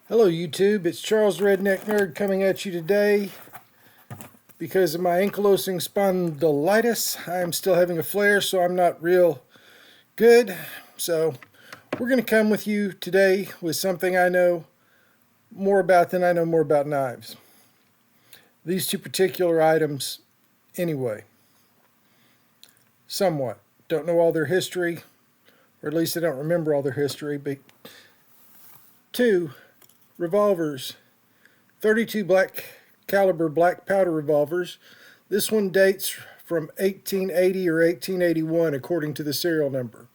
Hello YouTube, it's Charles Redneck Nerd coming at you today. Because of my ankylosing spondylitis, I'm still having a flare, so I'm not real good. So we're going to come with you today with something I know more about than I know more about knives. These two particular items anyway. Somewhat. Don't know all their history, or at least I don't remember all their history, but two revolvers, 32 black caliber black powder revolvers. This one dates from 1880 or 1881 according to the serial number.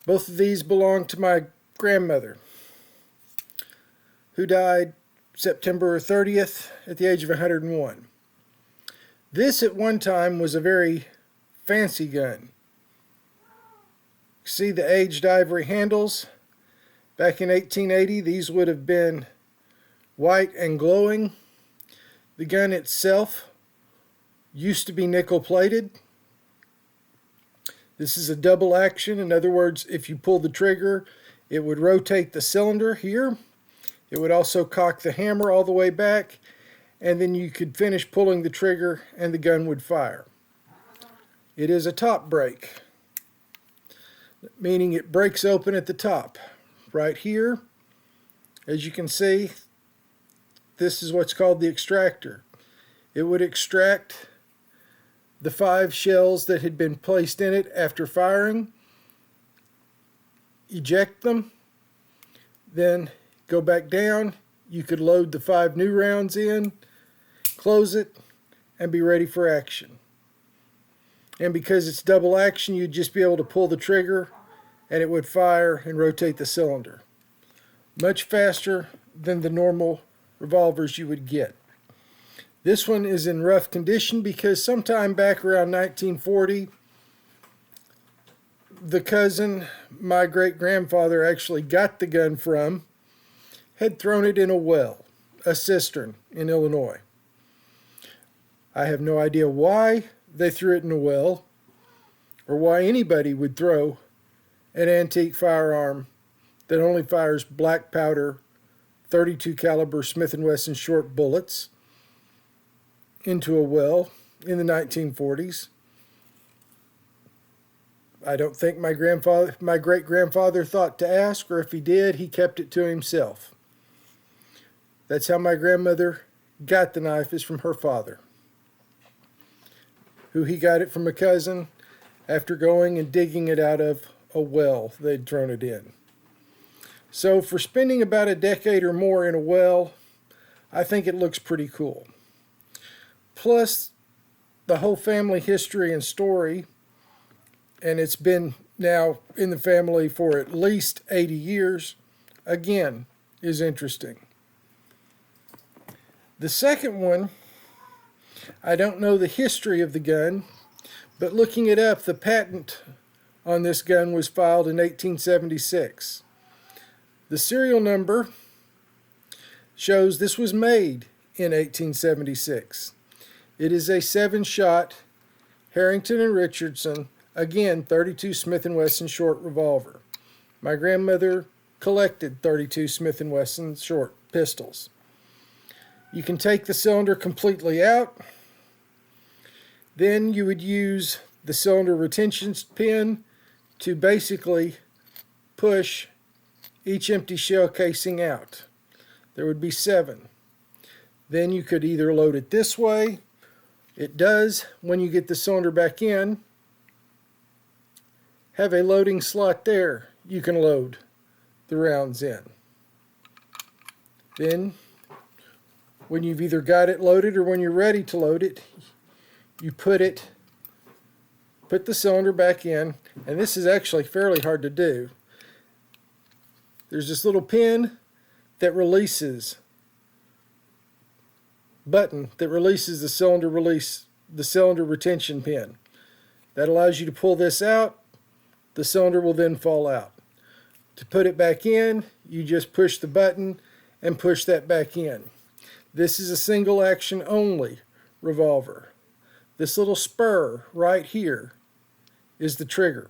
Both of these belong to my grandmother, who died September 30th at the age of 101. This at one time was a very fancy gun. See the aged ivory handles? Back in 1880, these would have been white and glowing. The gun itself used to be nickel plated. This is a double action. In other words, if you pull the trigger, it would rotate the cylinder here. It would also cock the hammer all the way back, and then you could finish pulling the trigger and the gun would fire. It is a top break, meaning it breaks open at the top. Right here, as you can see, this is what's called the extractor. It would extract the 5 shells that had been placed in it after firing, eject them, then go back down. You could load the 5 new rounds in, close it, and be ready for action. And because it's double action, you'd just be able to pull the trigger and it would fire and rotate the cylinder. Much faster than the normal revolvers you would get. This one is in rough condition because sometime back around 1940, the cousin my great-grandfather actually got the gun from had thrown it in a well, a cistern in Illinois. I have no idea why they threw it in a well or why anybody would throw an antique firearm that only fires black powder 32 caliber Smith & Wesson short bullets into a well in the 1940s. I don't think my great-grandfather thought to ask, or if he did, he kept it to himself. That's how my grandmother got the knife, is from her father, who he got it from a cousin after going and digging it out of a well they'd thrown it in. So for spending about a decade or more in a well, I think it looks pretty cool. Plus, the whole family history and story, and it's been now in the family for at least 80 years, again, is interesting. The second one, I don't know the history of the gun, but looking it up, the patent on this gun was filed in 1876. The serial number shows this was made in 1876. It is a 7-shot Harrington and Richardson, again 32 Smith & Wesson short revolver. My grandmother collected 32 Smith & Wesson short pistols. You can take the cylinder completely out. Then you would use the cylinder retention pin to basically push each empty shell casing out. There would be 7. Then you could either load it this way. It does, when you get the cylinder back in, have a loading slot there you can load the rounds in. Then, when you've either got it loaded or when you're ready to load it, you put the cylinder back in, and this is actually fairly hard to do. There's this little pin that releases, button that releases the cylinder retention pin. That allows you to pull this out. The cylinder will then fall out. To put it back in, you just push the button and push that back in. This is a single action only revolver. This little spur right here is the trigger.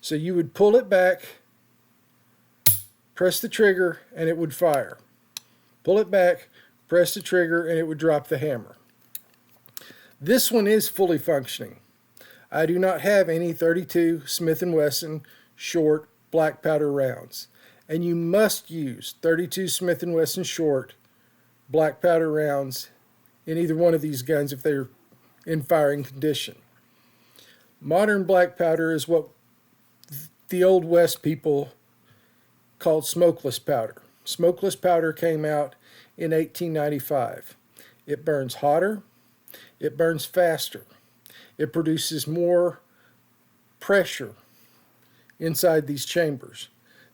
So you would pull it back press the trigger, and it would fire. Pull it back, press the trigger, and it would drop the hammer. This one is fully functioning. I do not have any 32 Smith & Wesson short black powder rounds. And you must use 32 Smith & Wesson short black powder rounds in either one of these guns if they're in firing condition. Modern black powder is what the Old West people called smokeless powder. Smokeless powder came out in 1895. It burns hotter, it burns faster, it produces more pressure inside these chambers.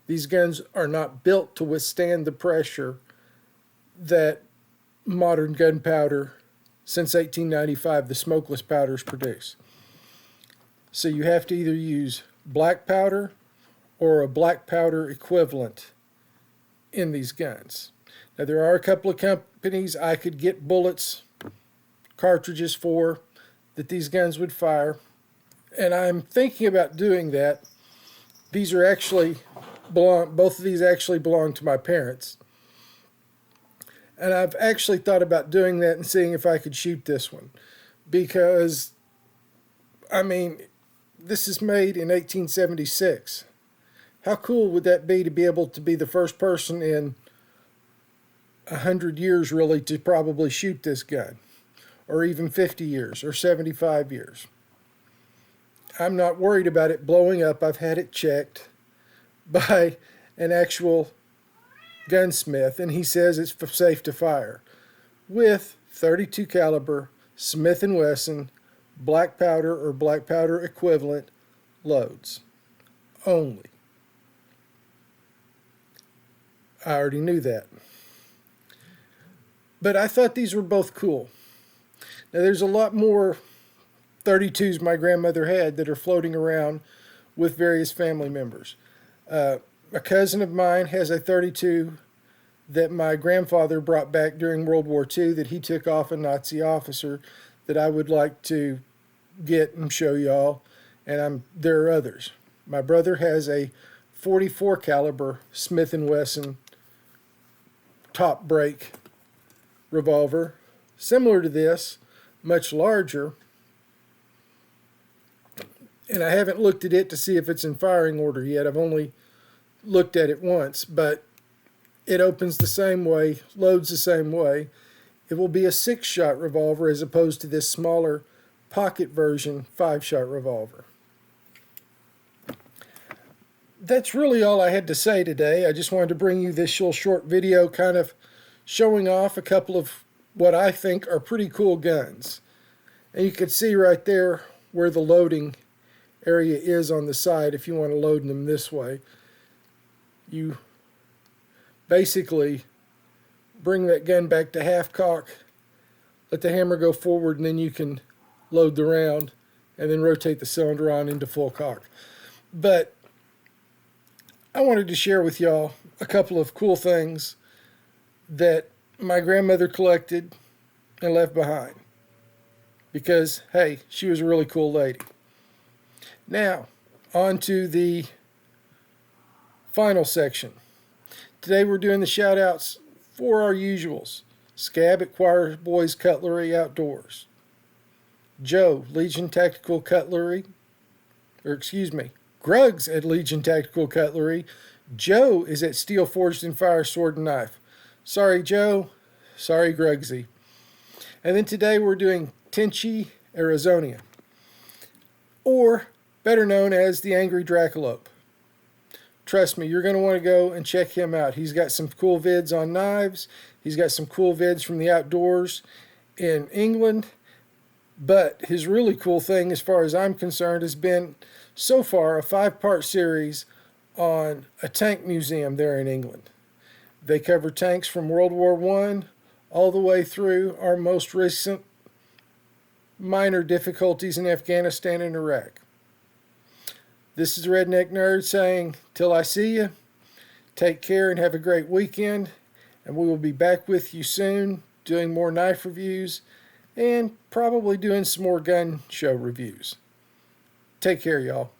These guns are not built to withstand the pressure that modern gunpowder, since 1895, the smokeless powders produce. So you have to either use black powder or a black powder equivalent in these guns. Now there are a couple of companies I could get bullets, cartridges for, that these guns would fire, and I'm thinking about doing that. These are actually both of these actually belong to my parents. And I've actually thought about doing that and seeing if I could shoot this one. Because, I mean, this is made in 1876. How cool would that be to be able to be the first person in 100 years, really, to probably shoot this gun? Or even 50 years, or 75 years. I'm not worried about it blowing up. I've had it checked by an actual gunsmith, and he says it's safe to fire with 32 caliber Smith & Wesson black powder or black powder equivalent loads only. I already knew that, but I thought these were both cool. Now there's a lot more 32s my grandmother had that are floating around with various family members. A cousin of mine has a 32 that my grandfather brought back during World War II that he took off a Nazi officer that I would like to get and show y'all. And there are others. My brother has a 44 caliber Smith & Wesson top break revolver, similar to this, much larger. And I haven't looked at it to see if it's in firing order yet. I've only looked at it once, but it opens the same way, loads the same way. It will be a 6-shot revolver as opposed to this smaller pocket version 5-shot revolver. That's really all I had to say today. I just wanted to bring you this little short video kind of showing off a couple of what I think are pretty cool guns. And you can see right there where the loading area is on the side if you want to load them this way. You basically bring that gun back to half cock, let the hammer go forward, and then you can load the round and then rotate the cylinder on into full cock. But I wanted to share with y'all a couple of cool things that my grandmother collected and left behind. Because, hey, she was a really cool lady. Now, on to the final section. Today we're doing the shout outs for our usuals. Scab at Choir Boys Cutlery Outdoors. Joe, Legion Tactical Cutlery. Gruggs at Legion Tactical Cutlery. Joe is at Steel Forged and Fire Sword and Knife. Sorry, Joe. Sorry, Gruggsy. And then today we're doing Tinchi, Arizona, or better known as the Angry Dracolope. Trust me, you're going to want to go and check him out. He's got some cool vids on knives. He's got some cool vids from the outdoors in England. But his really cool thing, as far as I'm concerned, has been so far a 5-part series on a tank museum there in England. They cover tanks from World War I all the way through our most recent minor difficulties in Afghanistan and Iraq. This is Redneck Nerd saying, till I see you, take care and have a great weekend, and we will be back with you soon doing more knife reviews and probably doing some more gun show reviews. Take care, y'all.